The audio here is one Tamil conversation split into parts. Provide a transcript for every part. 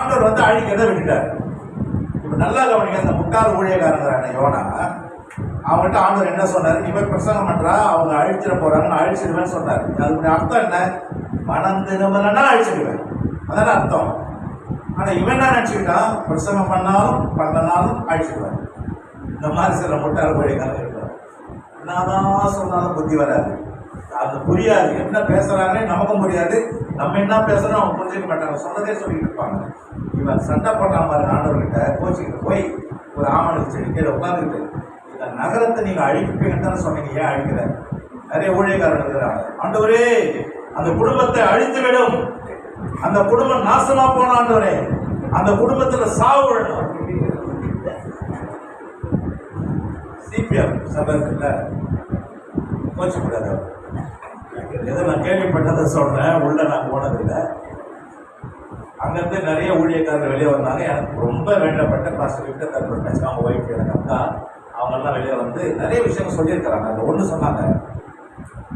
ஆண்டவர் வந்து அழிக்கிறத விட்டுட்டார். இப்ப நல்லா கவனிங்க, அந்த முட்டாள் ஊழியக்காரங்க யோனா, அவங்ககிட்ட ஆண்டவர் என்ன சொன்னாரு, நீ போய் பிரசங்கம் பண்றா, அவங்க அழிச்சிட போறாங்க, நான் அழிச்சிடுவேன்னு சொன்னாரு. அதுக்கு அர்த்தம் என்ன? மனம் திரும்பலன்னா அழிச்சிடுவேன், அதான அர்த்தம். ஆனா இவன் என்ன நினைச்சுக்கிட்டான், பிரசங்கம் பண்ணாலும் பண்ணனாலும் அழிச்சிடுவேன். இந்த மாதிரி சில முட்டாள் ஊழியக்காரங்க இருக்கிறார். என்னதான் சொன்னாலும் புத்தி வராது, அது புரியாது, என்ன பேசுறாங்கன்னு நமக்கும் புரியாது, நம்ம என்ன பேசுறோம் அவங்க புரிஞ்சுக்க மாட்டாங்க, சொன்னதே சொல்லிட்டு இருப்பாங்க. இவன் சண்டை போட்டான் பாருங்க ஆண்டவர்கிட்ட, கோச்சிக்கிட்டு போய் ஒரு ஆமணக்கு செடி கீழே உட்காந்துக்கிட்டு, இந்த நகரத்தை நீங்க அழிப்பீங்கன்னு தானே சொன்னீங்க, ஏன் அழிக்கிற? நிறைய ஊழியக்காரர்கள் இருக்கிறாங்க, ஆண்டவரே அந்த குடும்பத்தை அழித்து விடும், அந்த குடும்பம் நாசமா போன ஆண்டவரே, அந்த குடும்பத்துல சாவு விடணும். சிபிஎம் சபை இருக்குல்ல, கோச்சக்கூடாது. எதை நான் கேள்விப்பட்டதை சொல்றேன், உள்ள நான் போனதில்லை. அங்கிருந்து நிறைய ஊழியக்காரர்கள் வெளியே வந்தாங்க. எனக்கு ரொம்ப வேண்டப்பட்ட பாஸ்டர் விக்டர் தர்பட்டாச்சு, அவங்க ஒய்ஃப், எனக்கு அக்கா, அவங்கெல்லாம் வெளியே வந்து நிறைய விஷயங்கள் சொல்லியிருக்கிறாங்க. அந்த ஒன்று சொன்னாங்க,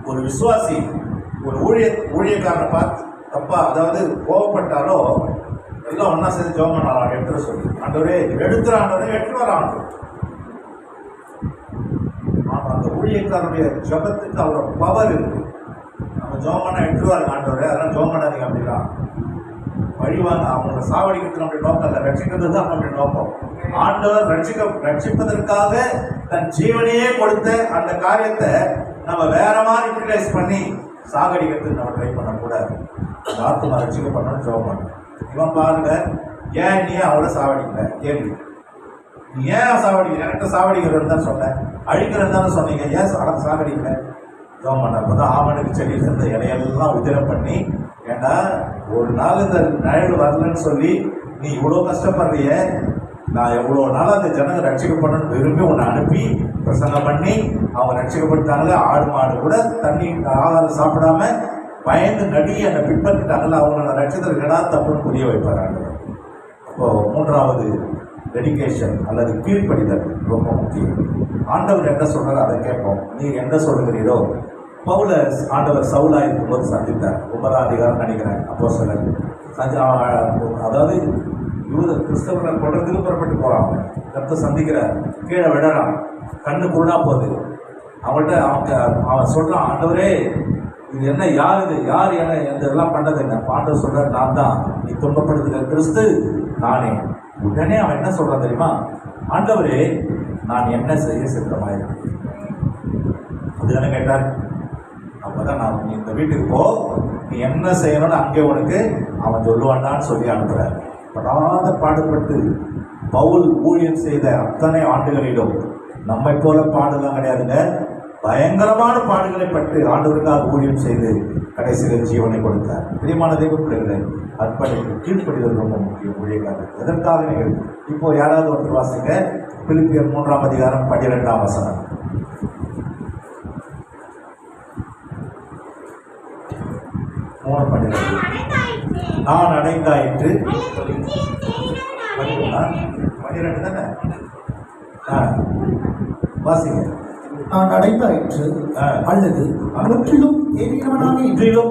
ஒரு விசுவாசி ஒரு ஊழியக்காரனை பார்த்து தப்பா, அதாவது கோவப்பட்டாலோ எல்லாம் ஒன்றா சேர்ந்து ஜெபம் பண்ணலாம், எடுத்துட சொல்லி. ஆண்டவரே எடுத்துற, ஆண்டவரே எடுத்து வர ஆண்டவர். அந்த ஊழியக்காரனுடைய ஜபத்துக்கு அவ்வளோ பவர் இருக்கு. நம்ம ஜெபம் பண்ண எடுத்துருவாரு ஆண்டவரே, அதெல்லாம் ஜெபம் பண்ணாதீங்க அப்படிலாம் வழிவாங்க. அவங்களை சாவடிக்கிறது நம்முடைய நோக்கம் இல்லை, ரட்சிக்கிறது தான் நம்முடைய நோக்கம். ஆண்டவர் ரட்சிப்பதற்காக தன் ஜீவனையே கொடுத்த அந்த காரியத்தை நம்ம வேற மாதிரி யூட்டிலைஸ் பண்ணி சாகடிக்கிறதுக்கு நம்ம ட்ரை பண்ணக்கூடாது. அந்த ஆத்மா ரட்சிக்கப்படணும்னு ஜெபம் பண்ணணும். இவன் பாருங்க, ஏன் நீ அவரை சாவடிக்கல? கேள்வி, நீ ஏன் சாவடிக்கல? என்கிட்ட சாவடிக்கிறன்னு தான் சொன்னேன், அழிக்கிறன்னு தானே சொன்னீங்க, ஏன் சாகடிக்கல? ஜெபம் பண்ணப்போதான் ஆமனுக்கு செடியில் இருந்த இலையெல்லாம் உதிரம் பண்ணி, ஏண்டா ஒரு நாள் இந்த நிழல் வரலன்னு சொல்லி நீ இவ்வளோ கஷ்டப்படுறிய, நான் எவ்வளோ நாள் அந்த ஜனங்க ரட்சிக்கப்படணும்னு விரும்பி உன்னை அனுப்பி பிரசங்கம் பண்ணி அவங்க ரட்சிக்கப்பட்டாங்களே. ஆடு மாடு கூட தண்ணி ஆகாரம் சாப்பிடாம பயந்து நடி என்னை பின்பற்றிட்டாங்களே, அவங்கள ரட்சிதர்களா தப்புன்னு புரிய வைப்பாங்க. அப்போ மூன்றாவது டெடிகேஷன் அல்லது கீழ்ப்படிதல் ரொம்ப முக்கியம். ஆண்டவர் என்ன சொல்றாரு அதை கேட்போம். நீர் என்ன சொல்லுகிறீரோ. பவுல ஆண்டவர் சவுலா இருக்கும்போது சந்தித்தார், 9ஆம் அதிகாரம் நினைக்கிறேன். அப்போஸ்தலர் அதாவது கிறிஸ்தவர்கள் தொடர்ந்து புறப்பட்டு போறாங்க, கர்த்தரை சந்திக்கிறார், கீழே விடறான், கண்ணு குருடா போகுது. அவன்கிட்ட அவன் சொல்றான், ஆண்டவரே இது என்ன, யார் இது, யார் என்ன இதெல்லாம் பண்ணது என்ன? ஆண்டவர் சொல்றாரு, நான் தான், நீ துன்பப்படுத்துகிற கிறிஸ்து நானே. உடனே அவன் என்ன சொல்றான் தெரியுமா? ஆண்டவரே நான் என்ன செய்ய சித்தமாயிருக்கேன். அதுதானே கேட்டார். அப்பதான் நான், நீ இந்த வீட்டுக்கு போ, நீ என்ன செய்யணும்னு அங்கே உனக்கு அவன் சொல்லுவான்டான்னு சொல்லி அனுப்புறார். படாத பாடுபட்டு பவுல் ஊழியம் செய்த அத்தனை ஆண்டுகளிலும் நம்மை போல பாடலாம் கிடையாதுங்க, பயங்கரமான பாடுகளை பட்டு ஆண்டவருக்காக ஊழியம் செய்து கடைசியில் ஜீவனை கொடுத்தார். பிரியமான தெய்வ பிள்ளைகளை, அர்ப்பணிப்பு கீழ்ப்படிதல் ரொம்ப முக்கியம் ஊழியக்காரர். எதற்காக நீங்கள் இப்போ யாராவது ஒன்று வாசிங்க, பிலிப்பியர் 3ஆம் அதிகாரம் 12ஆம் வசனம். நான் அடைந்தாயிற்று 12 தானே வாசிங்க. நான் அடைந்தாயிற்று அல்லது முற்றிலும்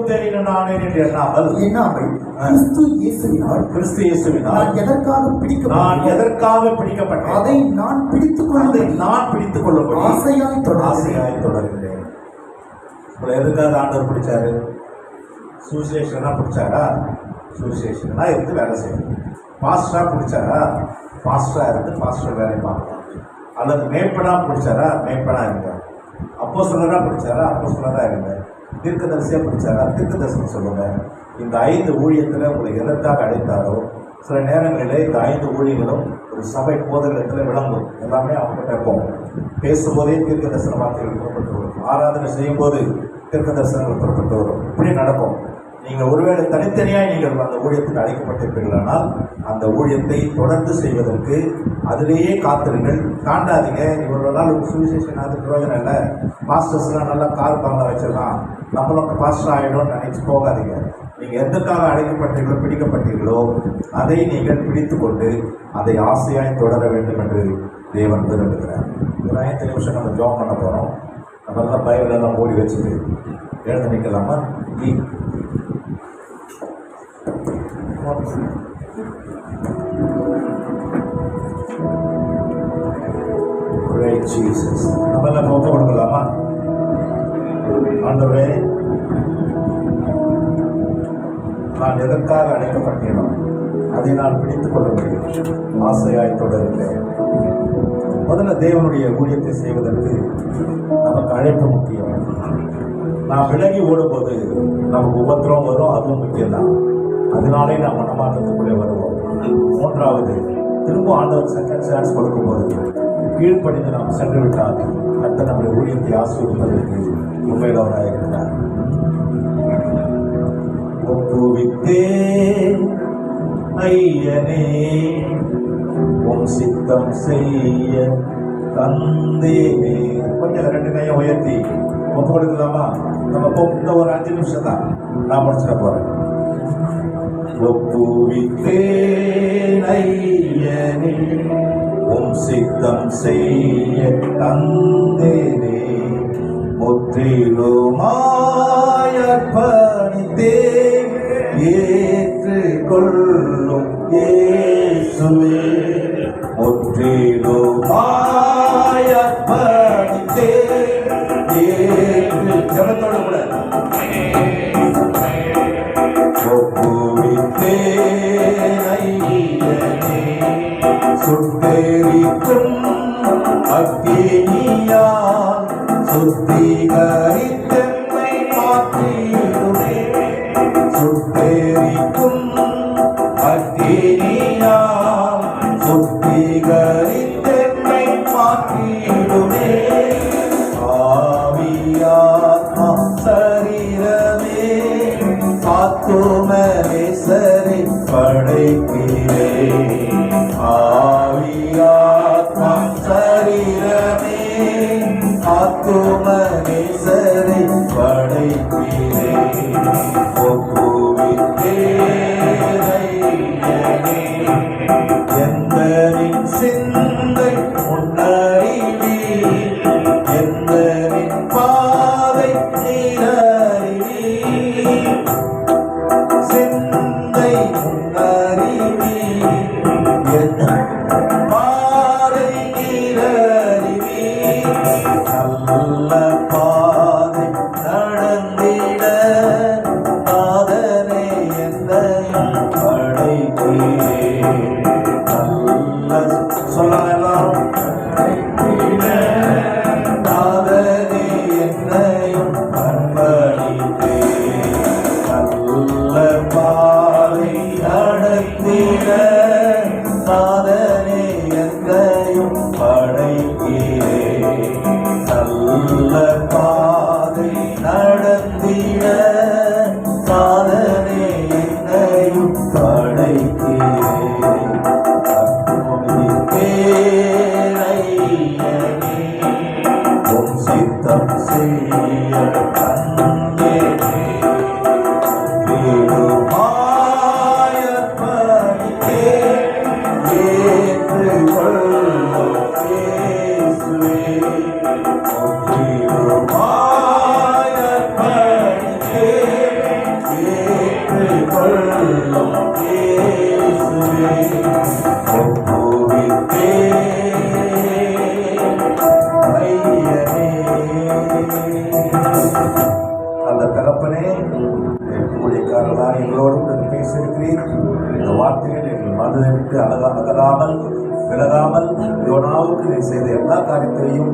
தேறினவனானே என்று எண்ணாமல் கிறிஸ்து இயேசுவினால் நான் எதற்காக பிடிக்கப்பட்டேன் அதை நான் பிடித்துக் கொள்ள ஆசையாய் தொடர்கிறேன். எதுக்காக ஆண்டவர் பிடிச்சாரு? சுவிசேஷனா பிடிச்சாரா? சுவிசேஷனா இருந்து வேலை செய்யணும். பாஸ்டரா பிடிச்சாரா? பாஸ்டரா இருந்து பாஸ்டர் வேலை பார்க்கலாம். அல்லது மேய்ப்பனா பிடிச்சாரா? மேய்ப்பனா இருந்தார். அப்போஸ்தலரா பிடிச்சாரா? அப்போஸ்தலரா இருந்தார். தீர்க்கதரிசியா பிடிச்சாரா? தீர்க்கதரிசனம் சொல்லுங்க. இந்த 5 ஊழியத்தில் உங்களை எதற்காக அழைத்தாரோ, சில நேரங்களில் இந்த 5 ஊழியங்களும் ஒரு சபை போதகத்தில் விளங்கும். எல்லாமே அவங்க கேட்போம். பேசும்போதே தீர்க்க தரிசன வார்த்தைகள் புறப்பட்டு வரும், ஆராதனை செய்யும் போது தீர்க்க தரிசனங்கள் புறப்பட்டு வரும். இப்படி நடக்கும். நீங்கள் ஒருவேளை தனித்தனியாக நீங்கள் அந்த ஊழியத்துக்கு அழைக்கப்பட்டிருப்பீர்களானால் அந்த ஊழியத்தை தொடர்ந்து செய்வதற்கு அதிலேயே காத்திருங்கள், தாண்டாதீங்க. இவ்வளோ நாள் ஒரு சுவிசேஷன் அது பிரயோஜனம் இல்லை, மாஸ்டர்ஸ்லாம் நல்லா கார் பாங்களா வச்சிடலாம், நம்மளும் பாஸ்டர் ஆகிடும்னு நினைச்சு போகாதீங்க. நீங்கள் எதற்காக அழைக்கப்பட்டீர்களோ, பிடிக்கப்பட்டீர்களோ அதை நீங்கள் பிடித்து கொண்டு அதை ஆசையாய் தொடர வேண்டும் என்று தேவன் விரும்புகிறார். ஒரு 5 நிமிஷம் நம்ம ஜாப் பண்ண போகிறோம். நம்மளாம் பைபிளெல்லாம் ஓடி வச்சுட்டு எழுந்து நிற்கலாமா? Jesus. நம்ம எல்லாம் ஒப்பு கொடுக்கலாமா? ஆண்டவரே, நான் எதற்காக அழைக்கப்பட்டேனோ அதை நான் பிடித்துக் கொள்ள முடியும் ஆசையாய் தொடருகிறேன். முதல்ல தேவனுடைய ஊழியத்தை செய்வதற்கு நமக்கு அழைப்பு முக்கியம். நான் விலகி ஓடும்போது நமக்கு உபத்திரம் வரும், அதுவும் முக்கியம்தான். அதனாலே நாம் மனமாற்றத்துக்குள்ளே வருவோம். மூன்றாவது, திரும்ப ஆண்டவர் செகண்ட் சான்ஸ் கொடுக்கும்போது கீழ்ப்படிந்து நாம் சென்று விட்டால் அடுத்த நம்முடைய ஊழியத்தை ஆசீர்வதிப்பதற்கு உண்மையிலவராக இருக்கிறார். ஒப்புவித்தே ஐயனே உம் சித்தம் செய்ய தந்தேனே. கொஞ்சம் 2 கையும் உயர்த்தி ஒப்பு கொடுக்கலாமா? நம்ம இந்த ஒரு 5 நிமிஷம் தான் நான் முடிச்சிட போறேன். ஒப்புவித்தேன் ஐயனே உம் சித்தம் செய்ய தந்தேனே. முற்றிலுமாய் அர்ப்பணித்தேன் ஏற்றுக்கொள்ளும் இயேசுவே. முற்றிலுமாய் அர்ப்பணித்தேன் ஏற்று ஜெபத்தோடு கூட ஒப்புவித்தேன் ஐயனே சுட்டெரிக்கும் அக்கினியால் சுத்திகரித்தெம்மை மாற்றிடுமே. சுட்டெரிக்கும் அக்கினியால் சுத்திகரித்தெம்மை மாற்றிடுமே. ஆவியாத்மா சரீரமே ஆத்துமனேசரை படைக்கிறேன். ஆவியாத்மா சரீரமே ஆத்துமனேசரை படைக்கிறேன். ஒப்புவித்தேன் ஐயனே எந்தனின் சிந்தை முன்னறிவி எந்தனின் பாதை நீரறிவி. சிந்தை முன்னறிவி என் பாதை நீரறிவி. நல்ல பாதை நடந்திட நாதனே என்னையும் படைக்கிறேன். நல்ல சொல்லலாம் நாதனே என்னையும் அர்ப்பணித்தேன். நல்ல பாதை நடத்திட நாதனே என்னையும் படைக்கிறேன். நல்ல பாதை நடத்திட நாதனே என்னையும் படைக்கிறேன். ஒப்புவித்தேன் ஐயனே உம் சித்தம் செய்ய தந்தேனே. முற்றிலுமாய் அர்ப்பணித்தேன் ஏற்றுக்கொள்ளும் இயேசுவே. முற்றிலுமாய் அர்ப்பணித்தேன் ஏற்றுக்கொள்ளும் இயேசுவே. அந்த தகப்பனே, ஊழியக்காரர்களாக எங்களோடு பேசியிருக்கிறீர். இந்த வார்த்தைகள் எங்கள் மனதை விட்டு அகலாமல் விலகாமல் யோனாவுக்கு நீ செய்த எல்லா காரியத்திலையும்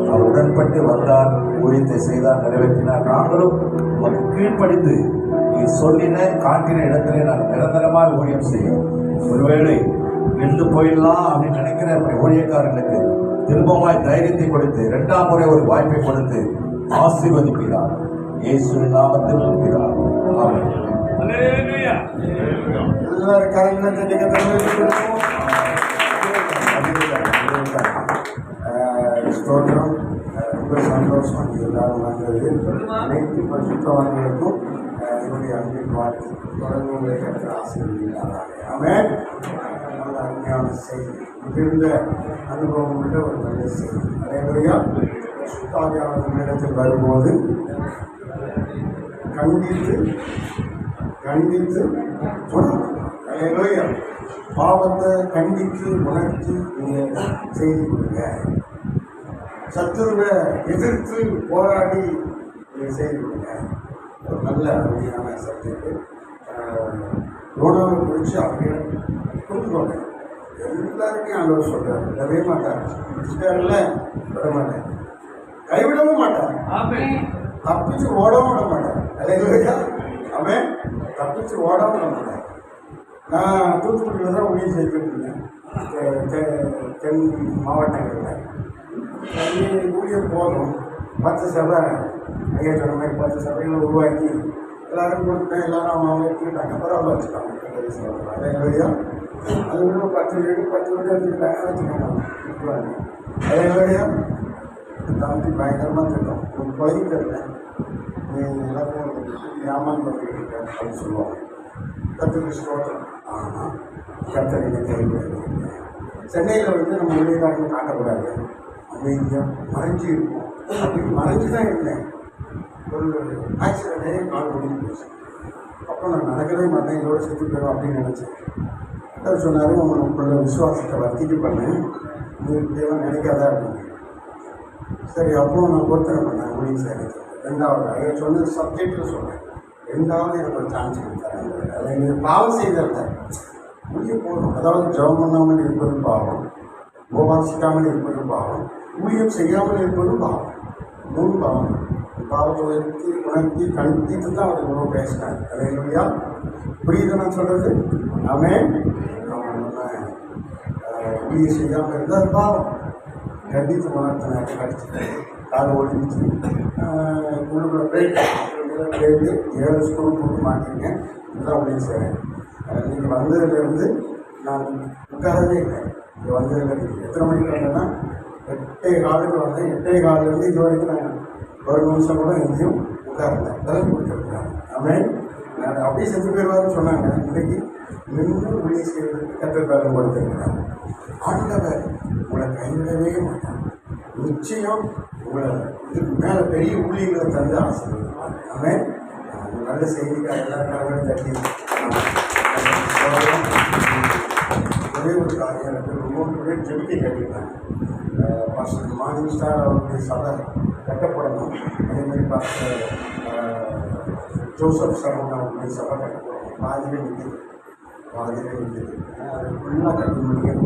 அவர் உடன்பட்டு வந்தார், ஊழியத்தை செய்தார், நிறைவேற்றினார். நாங்களும் உமக்கு கீழ்ப்படிந்து நீ சொல்லின காட்டின இடத்திலே நாங்கள் நிரந்தரமாக ஊழியம் செய்யும். ஒருவேளை நின்று போயிடலாம் அப்படின்னு நினைக்கிற ஊழியக்காரர்களுக்கு திரும்பமாய் தைரியத்தை கொடுத்து 2ஆம் முறை ஒரு வாய்ப்பை கொடுத்து ஆசீர்வதிக்கிறார். இயேசுவின் நாமத்தில் இருக்கிறார். ஆமென். அல்லேலூயா. எல்லாரும் கரங்களை தட்டி ஸ்தோத்திரம். ரொம்ப சந்தோஷம் எல்லாரும் வந்தது. அனைத்து பரிசுத்தவான்களுக்கும் என்னுடைய அன்பின் வாழ்த்து. தொடர்ந்து உங்களை கற்று ஆசீர்வதிக்கிறார்கள். ஆமென். நல்ல அருமையான செய்தி, மிகுந்த அனுபவம் உள்ள ஒரு நல்ல செய்தி. அல்லேலூயா. சுத்தாவியானவர்களிடத்தில் வரும்போது கண்டித்து தொடரும். அல்லேலூயா. பாவத்தை கண்டித்து உணர்த்தி நீங்கள் செய்து கொடுங்க. சத்துருவை எதிர்த்து போராடி செய்திருக்கீங்க. ஒரு நல்ல அருமையான சப்ஜெக்ட். யோனாவை குறித்து அப்படியே புரிஞ்சுக்கோங்க. எல்லாருமே ஆண்டவர் சொல்றாரு, விடவே மாட்டார். கிறிஸ்தவர்கள விட மாட்டார், கைவிடவும் மாட்டார், தப்பிச்சு ஓடவும் விட மாட்டார். அல்லேலூயா. அவன் தப்பிச்சு ஓடவும் விட மாட்டார். நான் தூத்துக்குடியில் தான் ஊழியம் செய்துட்டு இருந்தேன், தென் மாவட்டங்களில். ஊழியம் போதும் 10 சபை, ஐயா சொன்ன மாதிரி 10 சபைகளை உருவாக்கி எல்லாரும் கொடுத்தேன். எல்லாரும் அவங்க எடுத்துக்கிட்டாங்க, பரவாயில்ல வச்சுக்காங்க. அல்லேலூயா. அது விட 10 வீடு எடுத்துக்கிட்டாங்க, வச்சுக்காங்க. அல்லேலூயா. தம்பி பயங்கரமாக திட்டம், ஒரு பழகி தரல, நீ எல்லாத்தையும் ஏமாந்து வந்துக்கிட்டு அப்படின்னு சொல்லுவாங்க. கர்த்தருக்கு ஸ்தோத்திரம். ஆனால் கர்த்தரை கைவிடாது. சென்னையில் வந்து நம்ம ஊழியக்காரங்க காட்டக்கூடாது, அமைதியாக மறைஞ்சி இருக்கும். அப்படி மறைஞ்சு தான் இருந்தேன். ஒரு ஆக்சிடென்டே கால் ஒடிஞ்சு போச்சு. அப்போ நான் நடக்கவே மாட்டேன், இதோட செத்து போயிடும் அப்படின்னு நினச்சேன். கர்த்தர் சொன்னார், உங்களுக்குள்ள விசுவாசத்தை வர்த்திக்க பண்ணேன், நீ இப்படியெல்லாம் நினைக்காத அப்படின்னு. சரி, அப்போ நான் பொறுத்தனை பண்ணேன் ஊழியம் செய்யறது. ரெண்டாவது ஐயா சொன்னது சப்ஜெக்டில் சொன்னேன். ரெண்டாவது எனக்கு ஒரு சான்ஸ் கொடுத்தாங்க. அதை நீங்கள் பாவம் செய்தல ஊழிய போதும். அதாவது ஜெபம் பண்ணாமல் இருப்பது பாவம், உபவாசிக்காமல் இருப்பது பாவம், ஊழியம் செய்யாமல் இருப்பது பாவம். 3 பாவம். பாவத்தை உணர்த்தி கண்டித்து தான் அவர் இவ்வளோ பேசினார். அல்லேலூயா. புரியுது நான் சொல்கிறது? அவன் நம்ம ஊழியம் செய்யாமல் இருந்தால் பாவம். கண்டித்து உணர்த்தினார். கடிச்சு கால் ஓடிச்சு, உள்ளுக்குள்ள போயிட்டு 7 ஸ்கூல் போட்டு மாட்டிங்க. இதுதான் ஊழியம் செய்கிறேன். நீங்கள் வந்ததுலேருந்து நான் உட்காரவே இல்லை. இங்கே வந்ததுலேருந்து எத்தனை மணிக்கு வந்தேன்னா 8:15 வந்தேன். 8:15 இது வரைக்கும் நான் ஒரு நிமிஷம் கூட எங்கேயும் உட்காரல. பலன் கொடுத்துருக்குறாங்க. அவன் நான் அப்படியே செத்து போயிடுவாருன்னு சொன்னாங்க. இன்றைக்கு நின்று ஊழியம் செய்வதற்கு கர்த்தர் பலன் கொடுத்துருக்கிறாங்க. ஆண்டவர் உங்களை கைவிடவே மாட்டாங்க. நிச்சயம் உங்களை இதுக்கு மேலே பெரிய ஊழியர்களை தந்து ஆசைப்படுவாங்க. அவன் நல்ல செய்திக்காக எல்லாருக்காக தட்டி ஒரே ஒரு காரியம் எனக்கு ரொம்ப பேர் ஜெபிக்க கேட்டுக்கிட்டாங்க. பாஸ்டர் மார்னிங் ஸ்டார் அவருடைய சபை கட்டப்படணும், அதேமாதிரி பாஸ்டர் ஜோசப் சரவணன் அவருடைய சபை கட்டப்படணும். பாதியிலே நிற்கிது. அது ஃபுல்லாக கட்ட முடியும்.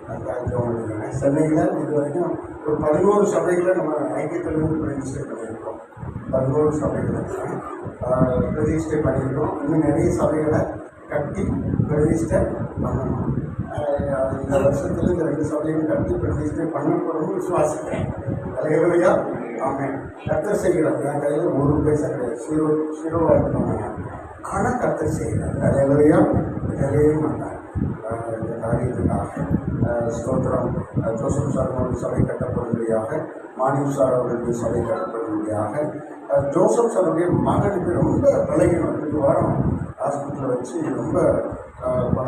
அதுக்காக சென்னையில் இது வரைக்கும் ஒரு 11 சபைகளை நம்ம ஐக்கியத்திலிருந்து ரெஜிஸ்டர் பண்ணியிருக்கோம். 11 சபைகளை ரெஜிஸ்டர் பண்ணியிருக்கோம். இன்னும் நிறைய சபைகளை கட்டி ரெஜிஸ்டர் பண்ணணும். இந்த வருஷத்தில் இந்த 2 சபையும் கட்டி ரெஜிஸ்டர் பண்ணப்படணும்னு விசுவாசிக்கிறேன். அல்லேலூயா. ஆமென். கர்த்தர் செய்கிறார். என் கையில் 1 பைசா கிடையாது, ஜீரோவாக இருக்கணும். ஆனால் கர்த்தர் செய்கிறார். அல்லேலூயா. விடவே மாட்டார். இந்த காரியத்துக்காக ஸ்தோத்திரம். ஜோசப் சார் அவர்கள் சபை கட்டப்படும்படியாக, மானிவ் சார் அவர்களுடைய சபை கட்டப்படும்படியாக. ஜோசப் சாருடைய மகனுக்கு ரொம்ப பலகீனம். 2 வாரம் ஹாஸ்பிட்டலில் வச்சு ரொம்ப பல